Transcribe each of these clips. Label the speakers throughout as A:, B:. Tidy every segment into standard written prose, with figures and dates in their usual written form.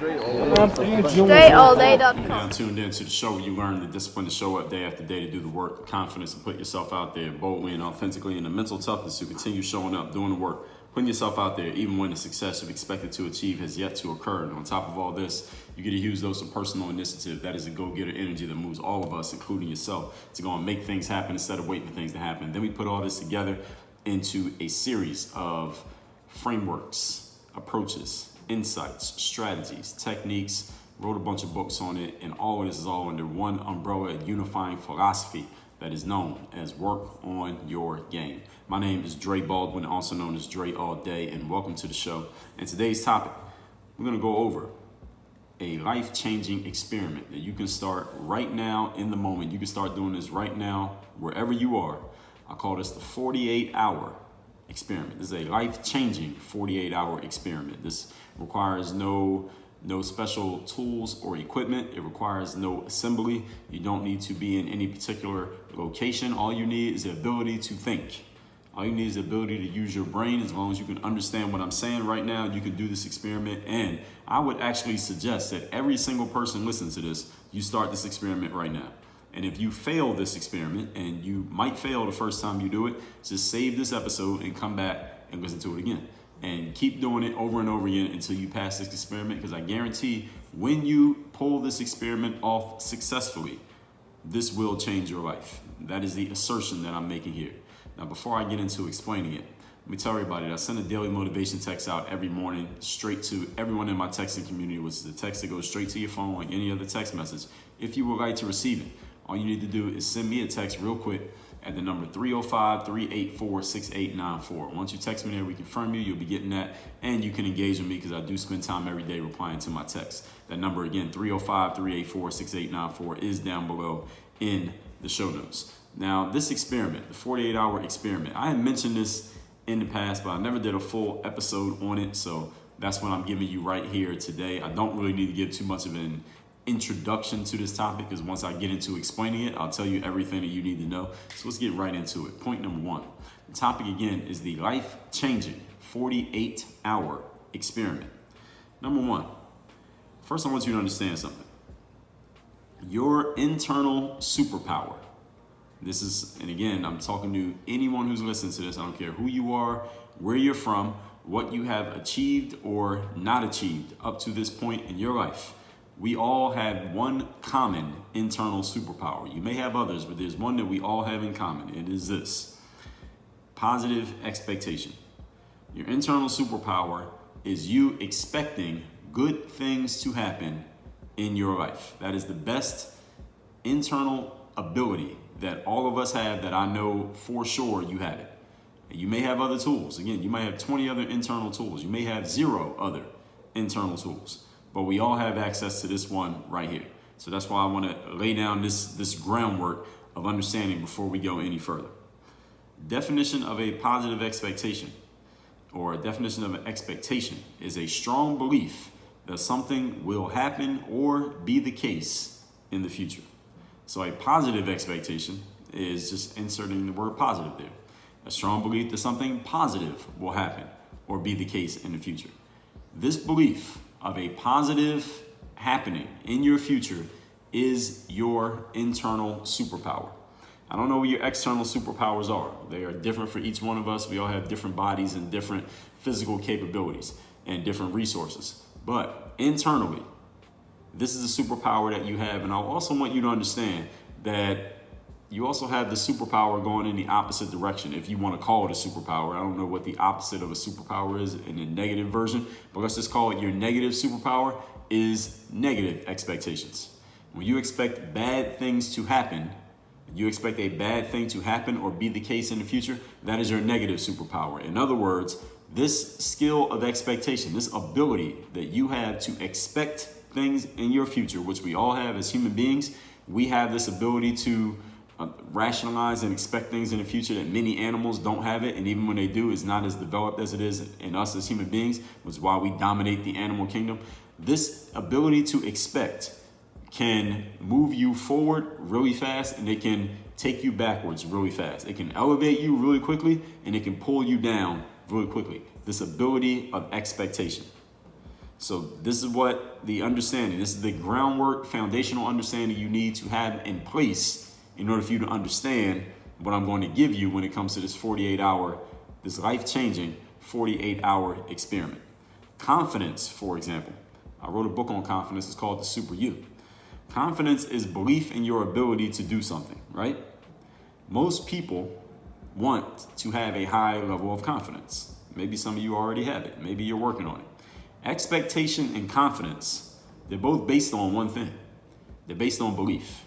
A: StrayAllDay.com.
B: Now tuned in to the show where you learn the discipline to show up day after day to do the work, the confidence to put yourself out there boldly and authentically, and the mental toughness to continue showing up, doing the work, putting yourself out there even when the success you've expected to achieve has yet to occur. And on top of all this, you get a huge dose of personal initiative. That is a go-getter energy that moves all of us, including yourself, to go and make things happen instead of waiting for things to happen. Then we put all this together into a series of frameworks, approaches, insights, strategies, techniques, wrote a bunch of books on it, and all of this is all under one umbrella, unifying philosophy that is known as work on your game. My name is Dre Baldwin, also known as Dre All Day, and welcome to the show. And today's topic, we're gonna go over a life-changing experiment that you can start right now in the moment. You can start doing this right now, wherever you are. I call this the 48-hour experiment. This is a life-changing 48-hour experiment. This requires no special tools or equipment. It requires no assembly. You don't need to be in any particular location. All you need is the ability to think. All you need is the ability to use your brain. As long as you can understand what I'm saying right now, you can do this experiment. And I would actually suggest that every single person listening to this, you start this experiment right now. And if you fail this experiment, and you might fail the first time you do it, just save this episode and come back and listen to it again. And keep doing it over and over again until you pass this experiment, because I guarantee when you pull this experiment off successfully, this will change your life. That is the assertion that I'm making here. Now, before I get into explaining it, let me tell everybody that I send a daily motivation text out every morning straight to everyone in my texting community, which is a text that goes straight to your phone like any other text message. If you would like to receive it, all you need to do is send me a text real quick at the number 305-384-6894. Once you text me there, we confirm you, you'll be getting that, and you can engage with me because I do spend time every day replying to my text. That number again, 305-384-6894, is down below in the show notes. Now, this experiment, the 48-hour experiment, I had mentioned this in the past, but I never did a full episode on it, so that's what I'm giving you right here today. I don't really need to give too much of an introduction to this topic, because once I get into explaining it, I'll tell you everything that you need to know. So let's get right into it. Point number one. The topic again is the life-changing 48-hour experiment. Number one, first I want you to understand something. Your internal superpower. This is, and again, I'm talking to anyone who's listening to this. I don't care who you are, where you're from, what you have achieved or not achieved up to this point in your life. We all have one common internal superpower. You may have others, but there's one that we all have in common. It is this: positive expectation. Your internal superpower is you expecting good things to happen in your life. That is the best internal ability that all of us have, that I know for sure you have it. And you may have other tools. Again, you might have 20 other internal tools. You may have 0 other internal tools. But we all have access to this one right here. So that's why I want to lay down this groundwork of understanding before we go any further. Definition of a positive expectation, or a definition of an expectation, is a strong belief that something will happen or be the case in the future. So a positive expectation is just inserting the word positive there. A strong belief that something positive will happen or be the case in the future. This belief of a positive happening in your future is your internal superpower. I don't know what your external superpowers are. They are different for each one of us. We all have different bodies and different physical capabilities and different resources. But internally, this is a superpower that you have. And I also want you to understand that you also have the superpower going in the opposite direction, if you want to call it a superpower. I don't know what the opposite of a superpower is in the negative version, but let's just call it your negative superpower is negative expectations. When you expect bad things to happen, you expect a bad thing to happen or be the case in the future, that is your negative superpower. In other words, this skill of expectation, this ability that you have to expect things in your future, which we all have as human beings, we have this ability to rationalize and expect things in the future that many animals don't have it, and even when they do, it's not as developed as it is in us as human beings, which is why we dominate the animal kingdom. This ability to expect can move you forward really fast, and it can take you backwards really fast. It can elevate you really quickly, and it can pull you down really quickly. This ability of expectation. So this is what the understanding, this is the groundwork, foundational understanding you need to have in place in order for you to understand what I'm going to give you when it comes to this 48-hour, this life-changing 48-hour experiment. Confidence, for example. I wrote a book on confidence. It's called The Super You. Confidence is belief in your ability to do something, right? Most people want to have a high level of confidence. Maybe some of you already have it. Maybe you're working on it. Expectation and confidence, they're both based on one thing. They're based on belief.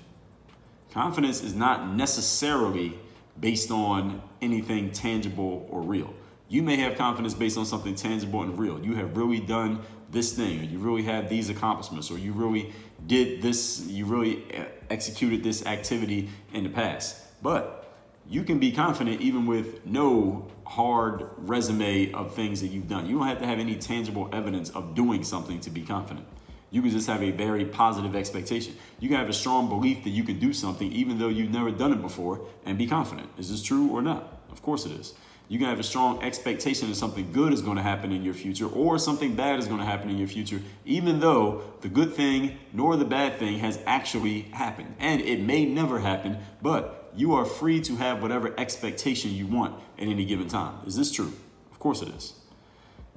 B: Confidence is not necessarily based on anything tangible or real. You may have confidence based on something tangible and real. You have really done this thing, or you really have these accomplishments, or you really did this, you really executed this activity in the past. But you can be confident even with no hard resume of things that you've done. You don't have to have any tangible evidence of doing something to be confident. You can just have a very positive expectation. You can have a strong belief that you can do something even though you've never done it before and be confident. Is this true or not? Of course it is. You can have a strong expectation that something good is going to happen in your future or something bad is going to happen in your future, even though the good thing nor the bad thing has actually happened. And it may never happen, but you are free to have whatever expectation you want at any given time. Is this true? Of course it is.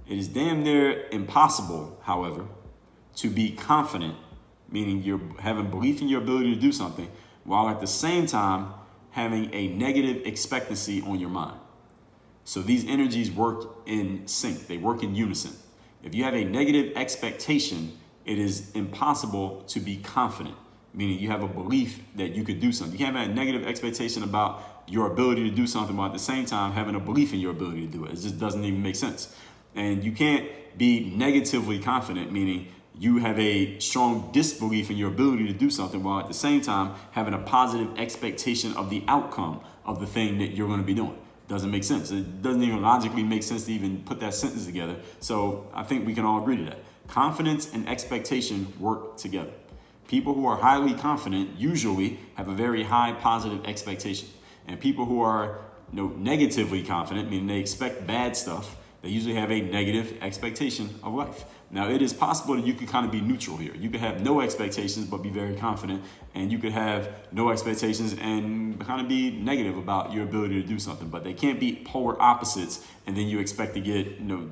B: It is damn near impossible, however, to be confident, meaning you're having belief in your ability to do something, while at the same time having a negative expectancy on your mind. So these energies work in sync. They work in unison. If you have a negative expectation, it is impossible to be confident, meaning you have a belief that you could do something. You can't have a negative expectation about your ability to do something, while at the same time having a belief in your ability to do it. It just doesn't even make sense. And you can't be negatively confident, meaning you have a strong disbelief in your ability to do something, while at the same time having a positive expectation of the outcome of the thing that you're going to be doing. Doesn't make sense. It doesn't even logically make sense to even put that sentence together. So I think we can all agree to that. Confidence and expectation work together. People who are highly confident usually have a very high positive expectation. And people who are negatively confident, meaning they expect bad stuff, they usually have a negative expectation of life. Now, it is possible that you could kind of be neutral here. You could have no expectations but be very confident, and you could have no expectations and kind of be negative about your ability to do something. But they can't be polar opposites, and then you expect to get,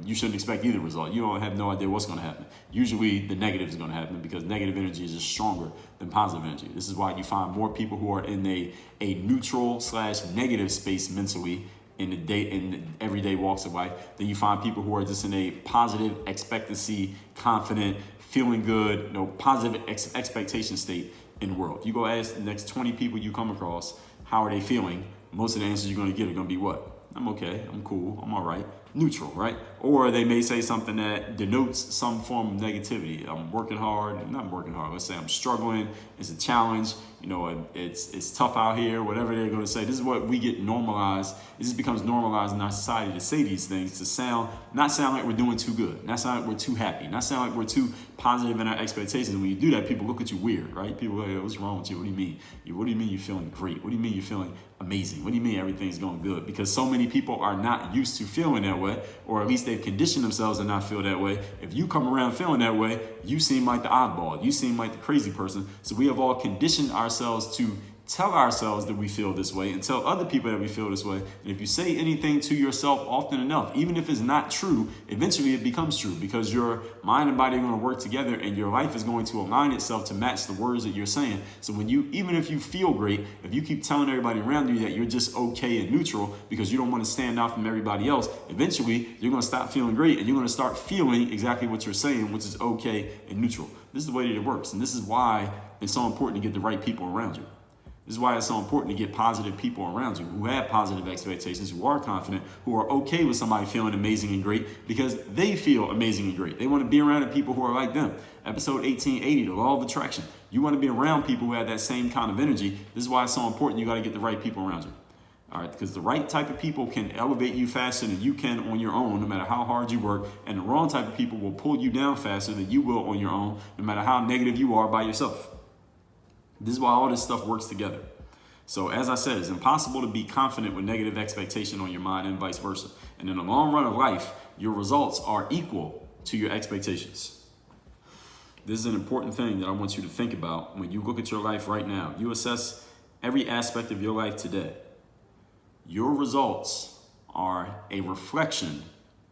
B: you shouldn't expect either result. You don't have no idea what's going to happen. Usually the negative is going to happen because negative energy is just stronger than positive energy. This is why you find more people who are in a neutral/negative space mentally in the everyday walks of life, then you find people who are just in a positive expectancy, confident, feeling good, positive expectation state in the world. You go ask the next 20 people you come across, how are they feeling? Most of the answers you're going to get are going to be what? I'm okay, I'm cool, I'm all right. Neutral, right? Or they may say something that denotes some form of negativity. I'm working hard, not working hard. Let's say I'm struggling. It's a challenge. It's tough out here. Whatever they're going to say. This is what we get normalized. It just becomes normalized in our society to say these things, to not sound like we're doing too good, not sound like we're too happy, not sound like we're too positive in our expectations. And when you do that, people look at you weird, right? People are like, what's wrong with you? What do you mean? What do you mean you're feeling great? What do you mean you're feeling amazing? What do you mean everything's going good? Because so many people are not used to feeling that way, or at least they've conditioned themselves to not feel that way. If you come around feeling that way, you seem like the oddball. You seem like the crazy person. So we have all conditioned ourselves to tell ourselves that we feel this way and tell other people that we feel this way. And if you say anything to yourself often enough, even if it's not true, eventually it becomes true because your mind and body are going to work together and your life is going to align itself to match the words that you're saying. So even if you feel great, if you keep telling everybody around you that you're just okay and neutral because you don't want to stand out from everybody else, eventually you're going to stop feeling great and you're going to start feeling exactly what you're saying, which is okay and neutral. This is the way that it works. And this is why it's so important to get the right people around you. This is why it's so important to get positive people around you who have positive expectations, who are confident, who are okay with somebody feeling amazing and great because they feel amazing and great. They want to be around people who are like them. Episode 1880, the law of attraction. You want to be around people who have that same kind of energy. This is why it's so important. You got to get the right people around you. All right, because the right type of people can elevate you faster than you can on your own, no matter how hard you work. And the wrong type of people will pull you down faster than you will on your own, no matter how negative you are by yourself. This is why all this stuff works together. So as I said, it's impossible to be confident with negative expectation on your mind and vice versa. And in the long run of life, your results are equal to your expectations. This is an important thing that I want you to think about when you look at your life right now. You assess every aspect of your life today. Your results are a reflection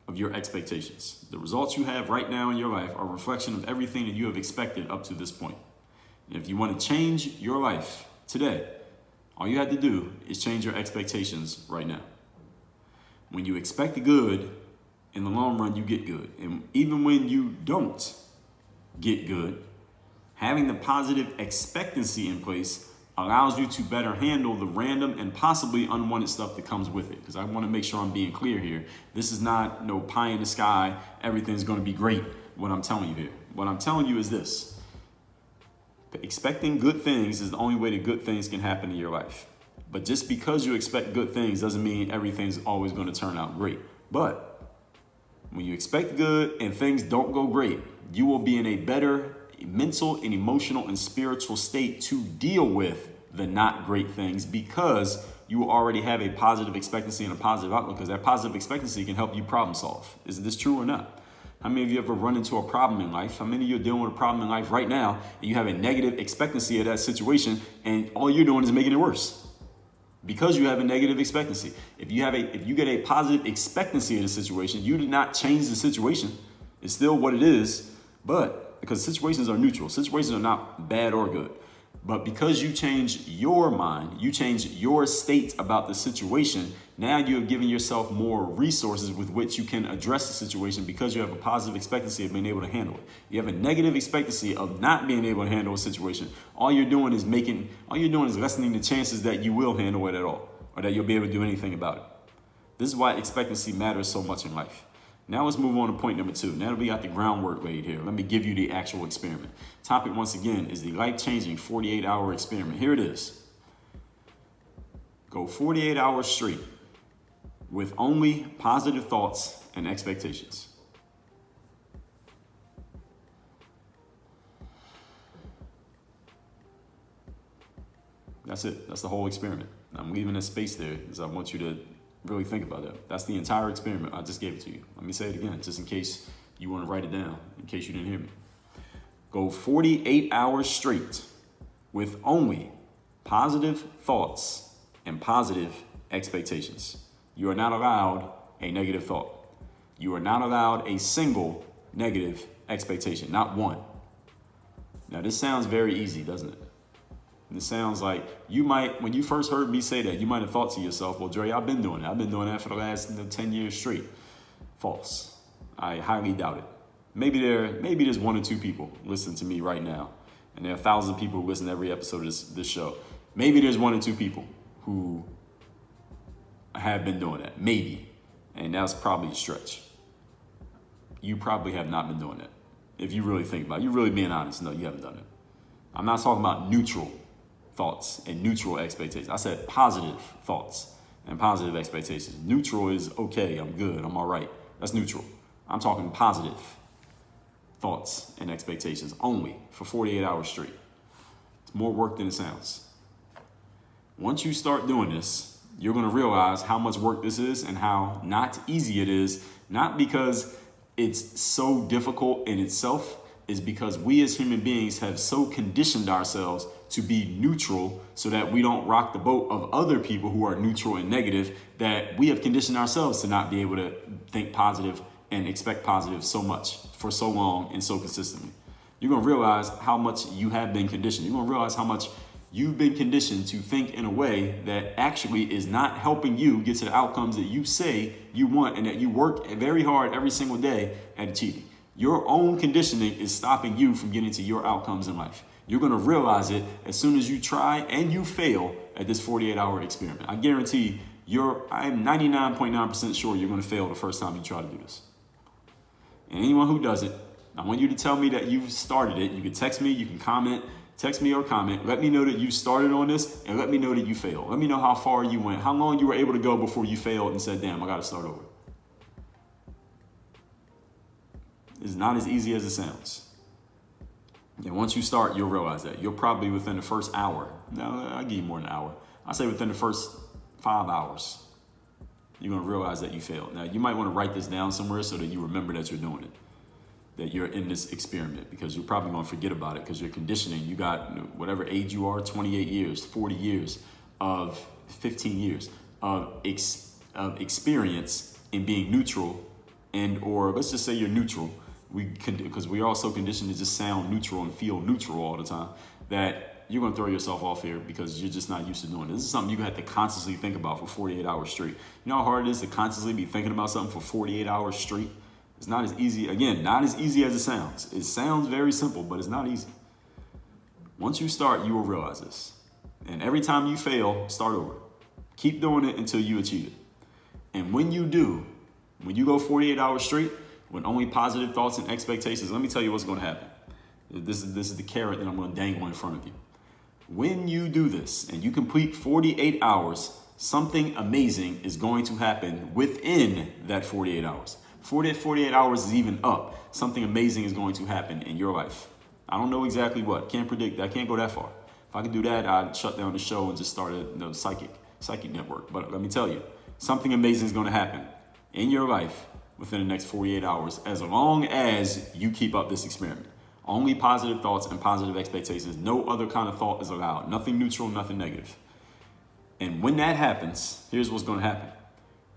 B: of your expectations. The results you have right now in your life are a reflection of everything that you have expected up to this point. And if you want to change your life today, all you have to do is change your expectations right now. When you expect the good, in the long run, you get good. And even when you don't get good, having the positive expectancy in place allows you to better handle the random and possibly unwanted stuff that comes with it. Because I want to make sure I'm being clear here. This is not no pie in the sky, everything's going to be great, what I'm telling you here. What I'm telling you is this. Expecting good things is the only way that good things can happen in your life. But just because you expect good things doesn't mean everything's always going to turn out great. But when you expect good and things don't go great, you will be in a better mental and emotional and spiritual state to deal with the not great things because you already have a positive expectancy and a positive outlook, because that positive expectancy can help you problem solve. Is this true or not? How many of you ever run into a problem in life? How many of you are dealing with a problem in life right now and you have a negative expectancy of that situation and all you're doing is making it worse? Because you have a negative expectancy. If you get a positive expectancy in a situation, you did not change the situation. It's still what it is, but because situations are neutral. Situations are not bad or good. But because you change your mind, you change your state about the situation, now you have given yourself more resources with which you can address the situation because you have a positive expectancy of being able to handle it. You have a negative expectancy of not being able to handle a situation. All you're doing is lessening the chances that you will handle it at all, or that you'll be able to do anything about it. This is why expectancy matters so much in life. Now let's move on to point number 2. Now that we got the groundwork laid here, let me give you the actual experiment. Topic, once again, is the life-changing 48-hour experiment. Here it is. Go 48 hours straight with only positive thoughts and expectations. That's it. That's the whole experiment. I'm leaving a space there because I want you to really think about that. That's the entire experiment. I just gave it to you. Let me say it again, just in case you want to write it down, in case you didn't hear me. Go 48 hours straight with only positive thoughts and positive expectations. You are not allowed a negative thought. You are not allowed a single negative expectation, not one. Now, this sounds very easy, doesn't it? And it sounds like you might, when you first heard me say that, you might have thought to yourself, well, Dre, I've been doing it. I've been doing that for the last 10 years straight. False. I highly doubt it. Maybe there's 1 or 2 people listening to me right now. And there are thousands of people who listen to every episode of this show. Maybe there's 1 or 2 people who have been doing that. Maybe. And that's probably a stretch. You probably have not been doing that. If you really think about it, you're really being honest. No, you haven't done it. I'm not talking about neutral thoughts and neutral expectations. I said positive thoughts and positive expectations. Neutral is okay, I'm good, I'm all right. That's neutral. I'm talking positive thoughts and expectations only for 48 hours straight. It's more work than it sounds. Once you start doing this, you're going to realize how much work this is and how not easy it is, not because it's so difficult in itself, is because we as human beings have so conditioned ourselves to be neutral so that we don't rock the boat of other people who are neutral and negative, that we have conditioned ourselves to not be able to think positive and expect positive so much for so long and so consistently. You're going to realize how much you have been conditioned. You're going to realize how much you've been conditioned to think in a way that actually is not helping you get to the outcomes that you say you want and that you work very hard every single day at achieving. Your own conditioning is stopping you from getting to your outcomes in life. You're going to realize it as soon as you try and you fail at this 48-hour experiment. I guarantee I'm 99.9% sure you're going to fail the first time you try to do this. And anyone who does it, I want you to tell me that you've started it. You can text me, you can comment, text me or comment. Let me know that you started on this and let me know that you failed. Let me know how far you went, how long you were able to go before you failed and said, damn, I got to start over. It's not as easy as it sounds. And once you start, you'll realize that. You'll probably within the first hour. No, I'll give you more than an hour. I say within the first 5 hours, you're going to realize that you failed. Now, you might want to write this down somewhere so that you remember that you're doing it. that you're in this experiment, because you're probably going to forget about it because you're conditioning. You got whatever age you are, 28 years, 40 years of 15 years of experience in being neutral, and or let's just say you're neutral. Because we're all so conditioned to just sound neutral and feel neutral all the time, that you're going to throw yourself off here because you're just not used to doing it. This is something you have to constantly think about for 48 hours straight. You know how hard it is to constantly be thinking about something for 48 hours straight? It's not as easy. Again, not as easy as it sounds. It sounds very simple, but it's not easy. Once you start, you will realize this. And every time you fail, start over. Keep doing it until you achieve it. And when you do, when you go 48 hours straight with only positive thoughts and expectations, let me tell you what's going to happen. This is the carrot that I'm going to dangle in front of you. When you do this and you complete 48 hours, something amazing is going to happen within that 48 hours. 48 hours is even up. Something amazing is going to happen in your life. I don't know exactly what. Can't predict. I can't go that far. If I could do that, I'd shut down the show and just start a psychic network. But let me tell you, something amazing is going to happen in your life within the next 48 hours, as long as you keep up this experiment. Only positive thoughts and positive expectations. No other kind of thought is allowed. Nothing neutral, nothing negative. And when that happens, here's what's going to happen.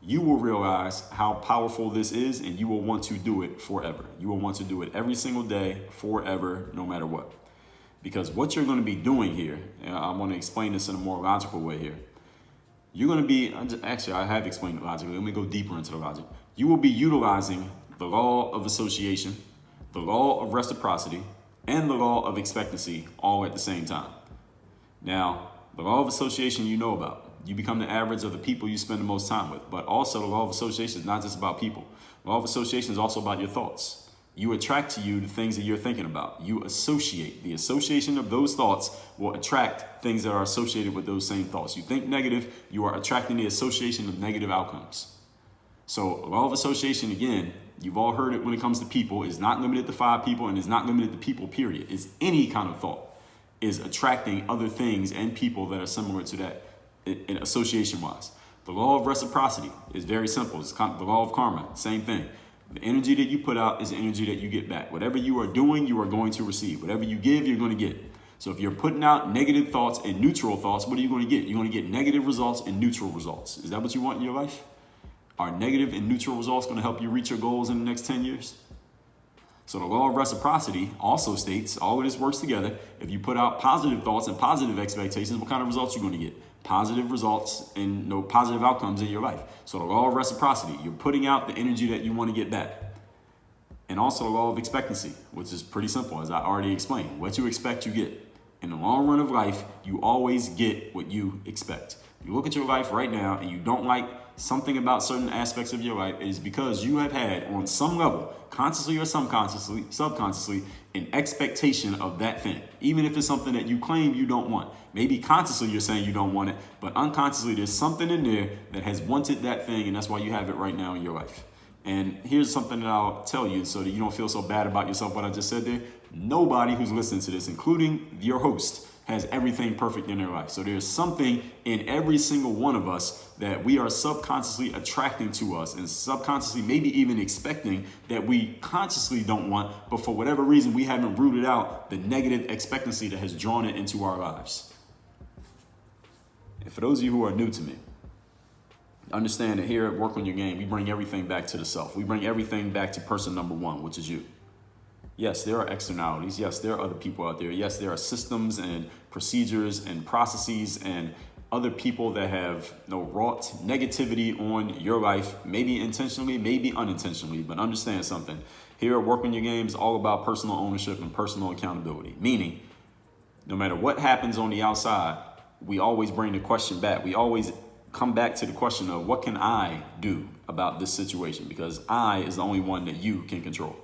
B: You will realize how powerful this is, and you will want to do it forever. You will want to do it every single day, forever, no matter what. Because what you're going to be doing here, and I want to explain this in a more logical way here. You're going to be, actually, I have explained it logically. Let me go deeper into the logic. You will be utilizing the law of association, the law of reciprocity, and the law of expectancy all at the same time. Now, the law of association you know about. You become the average of the people you spend the most time with. But also the law of association is not just about people. The law of association is also about your thoughts. You attract to you the things that you're thinking about. You associate. The association of those thoughts will attract things that are associated with those same thoughts. You think negative, you are attracting the association of negative outcomes. So law of association, again, you've all heard it when it comes to people, is not limited to 5 people and is not limited to people, period. It's any kind of thought is attracting other things and people that are similar to that in association-wise. The law of reciprocity is very simple. It's the law of karma, same thing. The energy that you put out is the energy that you get back. Whatever you are doing, you are going to receive. Whatever you give, you're going to get. So if you're putting out negative thoughts and neutral thoughts, what are you going to get? You're going to get negative results and neutral results. Is that what you want in your life? Are negative and neutral results going to help you reach your goals in the next 10 years? So the law of reciprocity also states all of this works together. If you put out positive thoughts and positive expectations, what kind of results you're going to get? Positive results and positive outcomes in your life. So the law of reciprocity, you're putting out the energy that you want to get back. And also the law of expectancy, which is pretty simple, as I already explained. What you expect, you get. In the long run of life, you always get what you expect. You look at your life right now and you don't like something about certain aspects of your life, it is because you have had, on some level, consciously or subconsciously, an expectation of that thing. Even if it's something that you claim you don't want. Maybe consciously you're saying you don't want it, but unconsciously there's something in there that has wanted that thing, and that's why you have it right now in your life. And here's something that I'll tell you so that you don't feel so bad about yourself, what I just said there. Nobody who's listening to this, including your host, has everything perfect in their life. So there's something in every single one of us that we are subconsciously attracting to us, and subconsciously maybe even expecting that we consciously don't want, but for whatever reason we haven't rooted out the negative expectancy that has drawn it into our lives. And for those of you who are new to me, understand that here at Work on Your Game, we bring everything back to the self. We bring everything back to person number 1, which is you. Yes, there are externalities. Yes, there are other people out there. Yes, there are systems and procedures and processes and other people that have wrought negativity on your life, maybe intentionally, maybe unintentionally. But understand something. Here at Work on Your Game is all about personal ownership and personal accountability. Meaning, no matter what happens on the outside, we always bring the question back. We always come back to the question of what can I do about this situation? Because I is the only one that you can control.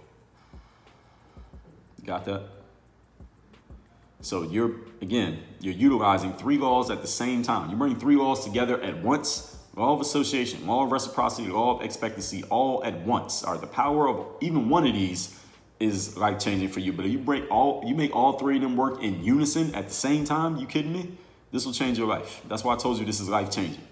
B: Got that? So you're utilizing 3 laws at the same time. You bring 3 laws together at once. Law of association, law of reciprocity, law of expectancy, all at once. All right, the power of even one of these is life-changing for you. But if you make all 3 of them work in unison at the same time, you kidding me? This will change your life. That's why I told you this is life-changing.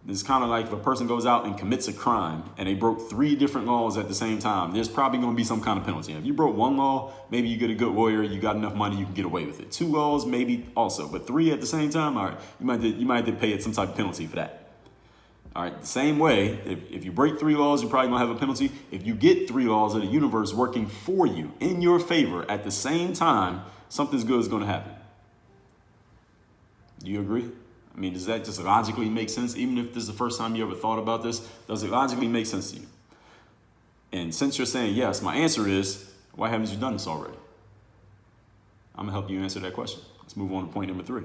B: It's kind of like if a person goes out and commits a crime and they broke 3 different laws at the same time, there's probably going to be some kind of penalty. If you broke 1 law, maybe you get a good lawyer, you got enough money, you can get away with it. 2 laws, maybe also, but 3 at the same time, all right, you might have to pay some type of penalty for that. All right, the same way, if you break 3 laws, you're probably going to have a penalty. If you get 3 laws of the universe working for you, in your favor, at the same time, something good is going to happen. Do you agree? I mean, does that just logically make sense? Even if this is the first time you ever thought about this, does it logically make sense to you? And since you're saying yes, my answer is, why haven't you done this already? I'm going to help you answer that question. Let's move on to point number 3.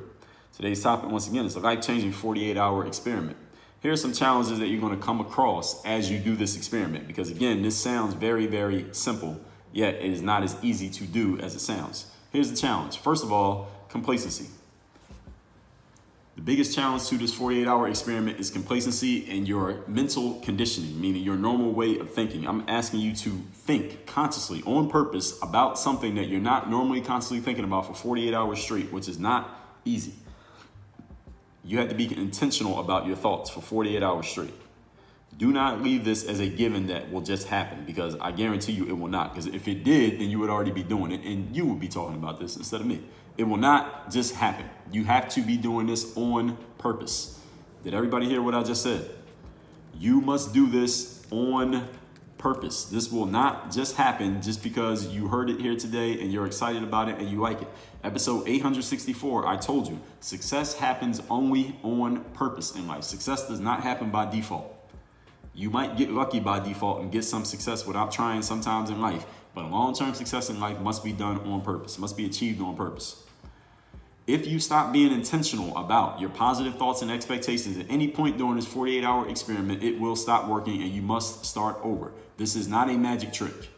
B: Today's topic, once again, is a life-changing 48-hour experiment. Here are some challenges that you're going to come across as you do this experiment. Because again, this sounds very, very simple, yet it is not as easy to do as it sounds. Here's the challenge. First of all, complacency. The biggest challenge to this 48-hour experiment is complacency and your mental conditioning, meaning your normal way of thinking. I'm asking you to think consciously, on purpose, about something that you're not normally constantly thinking about for 48 hours straight, which is not easy. You have to be intentional about your thoughts for 48 hours straight. Do not leave this as a given that will just happen, because I guarantee you it will not. Because if it did, then you would already be doing it and you would be talking about this instead of me. It will not just happen. You have to be doing this on purpose. Did everybody hear what I just said? You must do this on purpose. This will not just happen just because you heard it here today and you're excited about it and you like it. Episode 864, I told you, success happens only on purpose in life. Success does not happen by default. You might get lucky by default and get some success without trying sometimes in life, but long-term success in life must be done on purpose, must be achieved on purpose. If you stop being intentional about your positive thoughts and expectations at any point during this 48-hour experiment, it will stop working and you must start over. This is not a magic trick.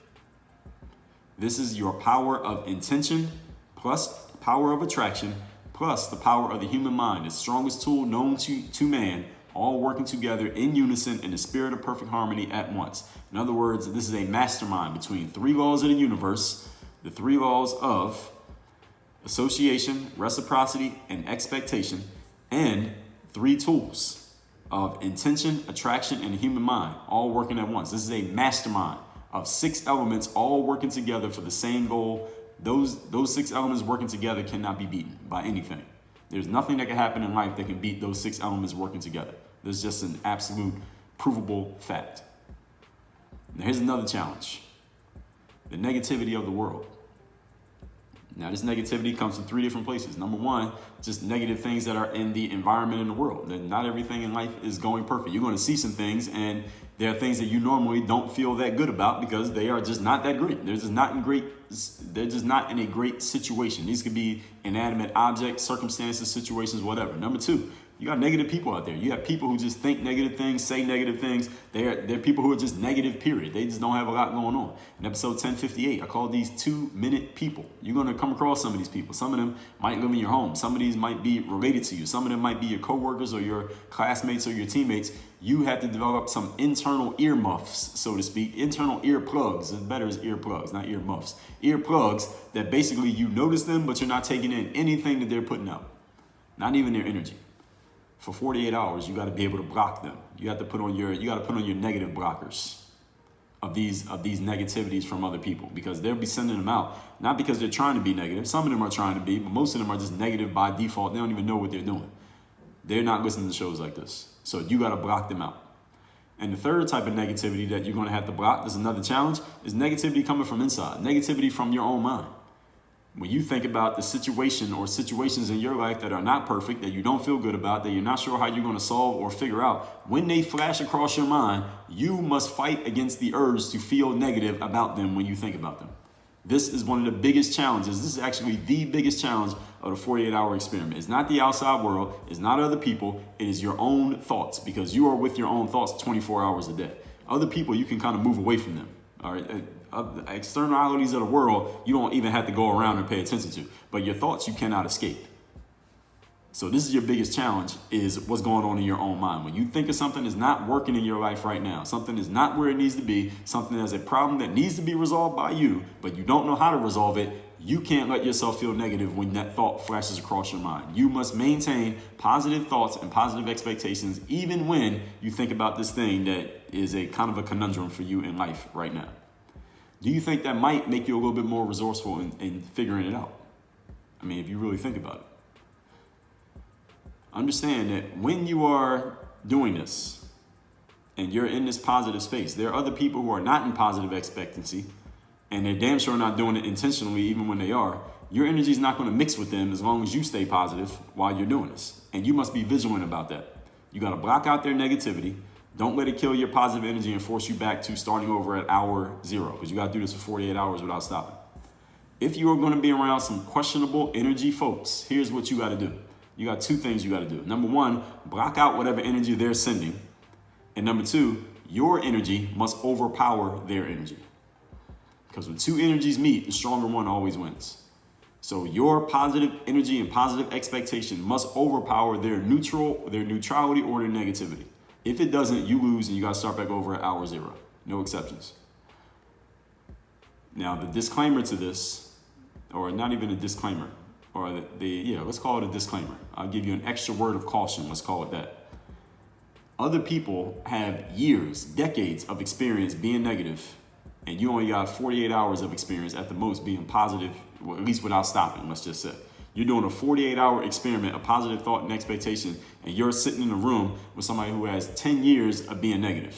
B: This is your power of intention plus power of attraction plus the power of the human mind, the strongest tool known to man, all working together in unison in the spirit of perfect harmony at once. In other words, this is a mastermind between 3 laws of the universe, the 3 laws of association, reciprocity, and expectation, and 3 tools of intention, attraction, and human mind, all working at once. This is a mastermind of 6 elements all working together for the same goal. Those 6 elements working together cannot be beaten by anything. There's nothing that can happen in life that can beat those 6 elements working together. This is just an absolute provable fact. Now here's another challenge. The negativity of the world. Now, this negativity comes from 3 different places. Number 1, just negative things that are in the environment in the world. That not everything in life is going perfect. You're going to see some things, and there are things that you normally don't feel that good about because they are just not that great. They're just not in a great situation. These could be inanimate objects, circumstances, situations, whatever. Number 2, you got negative people out there. You have people who just think negative things, say negative things. They're people who are just negative, period. They just don't have a lot going on. In episode 1058, I call these 2-minute people. You're going to come across some of these people. Some of them might live in your home. Some of these might be related to you. Some of them might be your coworkers or your classmates or your teammates. You have to develop some internal earmuffs, so to speak. Internal earplugs. It's better as earplugs, not earmuffs. Earplugs that basically you notice them, but you're not taking in anything that they're putting out. Not even their energy. For 48 hours, you got to be able to block them. You got to put on your negative blockers of these negativities from other people, because they'll be sending them out, not because they're trying to be negative. Some of them are trying to be, but most of them are just negative by default. They don't even know what they're doing. They're not listening to shows like this. So you got to block them out. And the third type of negativity that you're going to have to block, there's another challenge, is negativity coming from inside, negativity from your own mind. When you think about the situation or situations in your life that are not perfect, that you don't feel good about, that you're not sure how you're going to solve or figure out, when they flash across your mind, you must fight against the urge to feel negative about them when you think about them. This is one of the biggest challenges. This is actually the biggest challenge of the 48-hour experiment. It's not the outside world. It's not other people. It is your own thoughts, because you are with your own thoughts 24 hours a day. Other people, you can kind of move away from them. All right. Externalities of the world, you don't even have to go around and pay attention to. But your thoughts, you cannot escape. So this is your biggest challenge, is what's going on in your own mind. When you think of something that's not working in your life right now, something is not where it needs to be, something that's a problem that needs to be resolved by you, but you don't know how to resolve it, You can't let yourself feel negative when that thought flashes across your mind. You must maintain positive thoughts and positive expectations even when you think about this thing that is a kind of a conundrum for you in life right now. Do you think that might make you a little bit more resourceful in figuring it out? I mean, if you really think about it. Understand that when you are doing this and you're in this positive space, there are other people who are not in positive expectancy and they're damn sure not doing it intentionally even when they are. Your energy is not going to mix with them as long as you stay positive while you're doing this. And you must be vigilant about that. You got to block out their negativity. Don't let it kill your positive energy and force you back to starting over at hour 0, because you got to do this for 48 hours without stopping. If you are going to be around some questionable energy folks, here's what you got to do. You got 2 things you got to do. Number 1, block out whatever energy they're sending. And number 2, your energy must overpower their energy. Because when 2 energies meet, the stronger one always wins. So your positive energy and positive expectation must overpower their neutrality or their negativity. If it doesn't, you lose and you got to start back over at hour 0. No exceptions. Now, the disclaimer to this, or not even a disclaimer, or let's call it a disclaimer. I'll give you an extra word of caution. Let's call it that. Other people have years, decades of experience being negative, and you only got 48 hours of experience at the most being positive, well, at least without stopping, let's just say. You're doing a 48-hour experiment of positive thought and expectation, and you're sitting in a room with somebody who has 10 years of being negative.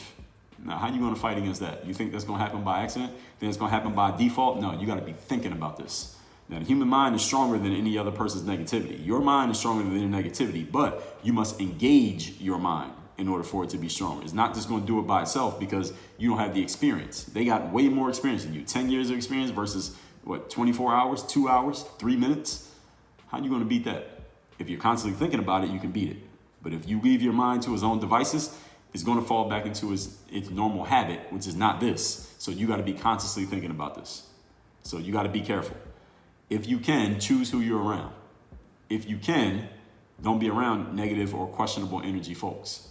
B: Now, how are you going to fight against that? You think that's going to happen by accident? Think it's going to happen by default? No, you got to be thinking about this. Now, the human mind is stronger than any other person's negativity. Your mind is stronger than their negativity, but you must engage your mind in order for it to be stronger. It's not just going to do it by itself because you don't have the experience. They got way more experience than you. 10 years of experience versus, 24 hours, 2 hours, 3 minutes? How are you going to beat that? If you're constantly thinking about it, you can beat it. But if you leave your mind to his own devices, it's going to fall back into its normal habit, which is not this. So you got to be consciously thinking about this. So you got to be careful. If you can, choose who you're around. If you can, don't be around negative or questionable energy folks.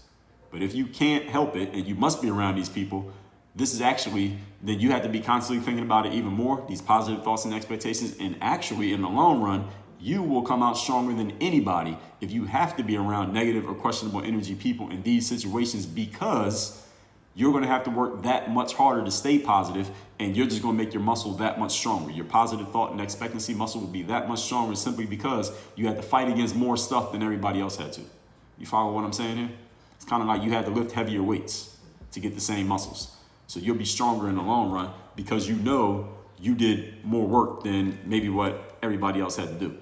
B: But if you can't help it and you must be around these people, this is actually, then you have to be constantly thinking about it even more, these positive thoughts and expectations. And actually, in the long run, you will come out stronger than anybody if you have to be around negative or questionable energy people in these situations, because you're going to have to work that much harder to stay positive, and you're just going to make your muscle that much stronger. Your positive thought and expectancy muscle will be that much stronger simply because you had to fight against more stuff than everybody else had to. You follow what I'm saying here? It's kind of like you had to lift heavier weights to get the same muscles. So you'll be stronger in the long run because you know you did more work than maybe what everybody else had to do.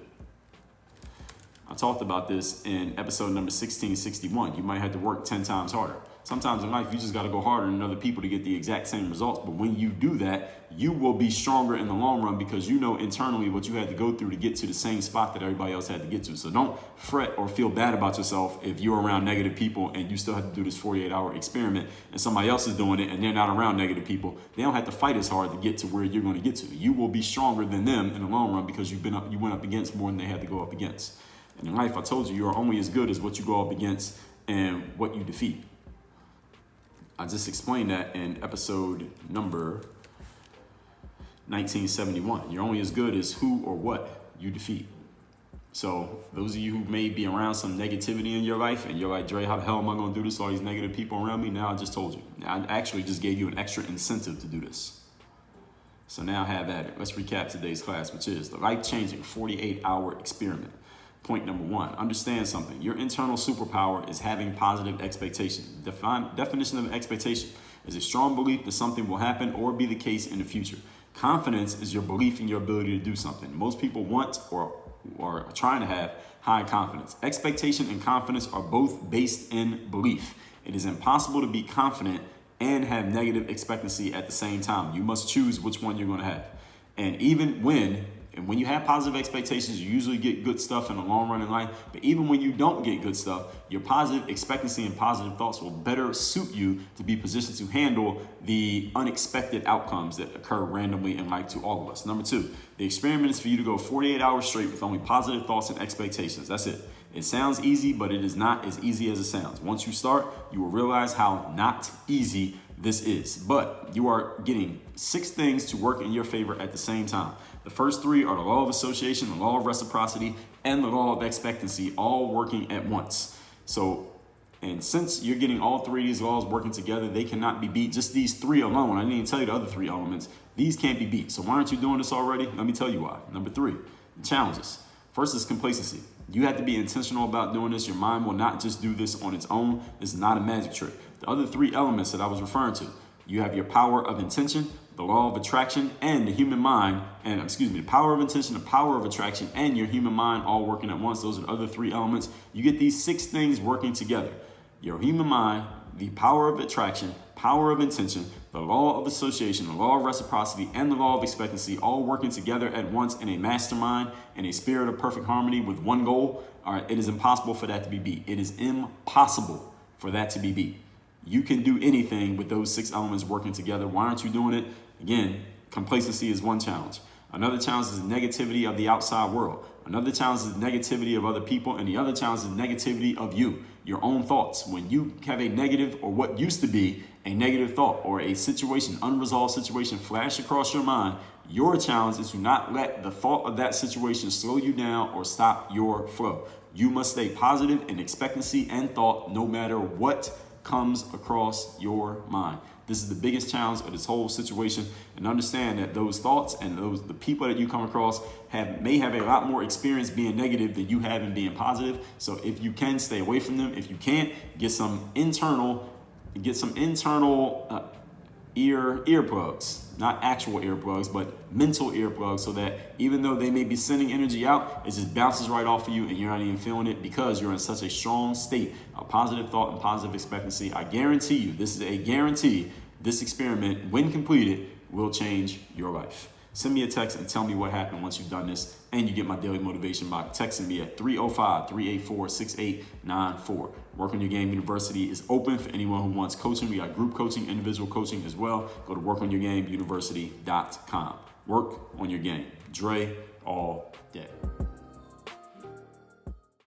B: I talked about this in episode number 1661. You might have to work 10 times harder. Sometimes in life, you just got to go harder than other people to get the exact same results. But when you do that, you will be stronger in the long run because you know internally what you had to go through to get to the same spot that everybody else had to get to. So don't fret or feel bad about yourself if you're around negative people and you still have to do this 48-hour experiment and somebody else is doing it and they're not around negative people. They don't have to fight as hard to get to where you're going to get to. You will be stronger than them in the long run because you went up against more than they had to go up against. And in life, I told you are only as good as what you go up against and what you defeat. I just explained that in episode number 1971. You're only as good as who or what you defeat. So those of you who may be around some negativity in your life and you're like, Dre, how the hell am I going to do this? All these negative people around me. Now I just told you. I actually just gave you an extra incentive to do this. So now have at it. Let's recap today's class, which is the life-changing 48-hour experiment. Point number 1, understand something. Your internal superpower is having positive expectation. Definition of expectation is a strong belief that something will happen or be the case in the future. Confidence is your belief in your ability to do something. Most people want or are trying to have high confidence. Expectation and confidence are both based in belief. It is impossible to be confident and have negative expectancy at the same time. You must choose which one you're going to have. And even when you have positive expectations, you usually get good stuff in the long run in life. But even when you don't get good stuff, your positive expectancy and positive thoughts will better suit you to be positioned to handle the unexpected outcomes that occur randomly in life to all of us. Number 2, the experiment is for you to go 48 hours straight with only positive thoughts and expectations. That's it. It sounds easy, but it is not as easy as it sounds. Once you start, you will realize how not easy this is. But you are getting 6 things to work in your favor at the same time. The first 3 are the law of association, the law of reciprocity, and the law of expectancy, all working at once. And since you're getting all 3 of these laws working together, they cannot be beat. Just these 3 alone, I didn't even tell you the other 3 elements. These can't be beat. So why aren't you doing this already? Let me tell you why. Number 3, challenges. First is complacency. You have to be intentional about doing this. Your mind will not just do this on its own. This is not a magic trick. The other 3 elements that I was referring to, you have your power of intention, the law of attraction, and the human mind, the power of intention, the power of attraction, and your human mind all working at once. Those are the other 3 elements. You get these 6 things working together. Your human mind, the power of attraction, power of intention, the law of association, the law of reciprocity, and the law of expectancy all working together at once in a mastermind, in a spirit of perfect harmony with one goal. All right, it is impossible for that to be beat. It is impossible for that to be beat. You can do anything with those 6 elements working together. Why aren't you doing it? Again, complacency is one challenge. Another challenge is negativity of the outside world. Another challenge is negativity of other people. And the other challenge is negativity of you, your own thoughts. When you have a negative, or what used to be a negative thought, or a situation, unresolved situation flash across your mind, your challenge is to not let the thought of that situation slow you down or stop your flow. You must stay positive in expectancy and thought no matter what comes across your mind. This is the biggest challenge of this whole situation, and understand that those thoughts and the people that you come across may have a lot more experience being negative than you have in being positive. So if you can, stay away from them. If you can't, get some internal earplugs, not actual earplugs, but mental earplugs, so that even though they may be sending energy out, it just bounces right off of you and you're not even feeling it, because you're in such a strong state of positive thought and positive expectancy. I guarantee you, this is a guarantee, this experiment, when completed, will change your life. Send me a text and tell me what happened once you've done this, and you get my daily motivation by texting me at 305-384-6894. Work on Your Game University is open for anyone who wants coaching. We got group coaching, individual coaching as well. Go to workonyourgameuniversity.com. Work on your game. Dre all day.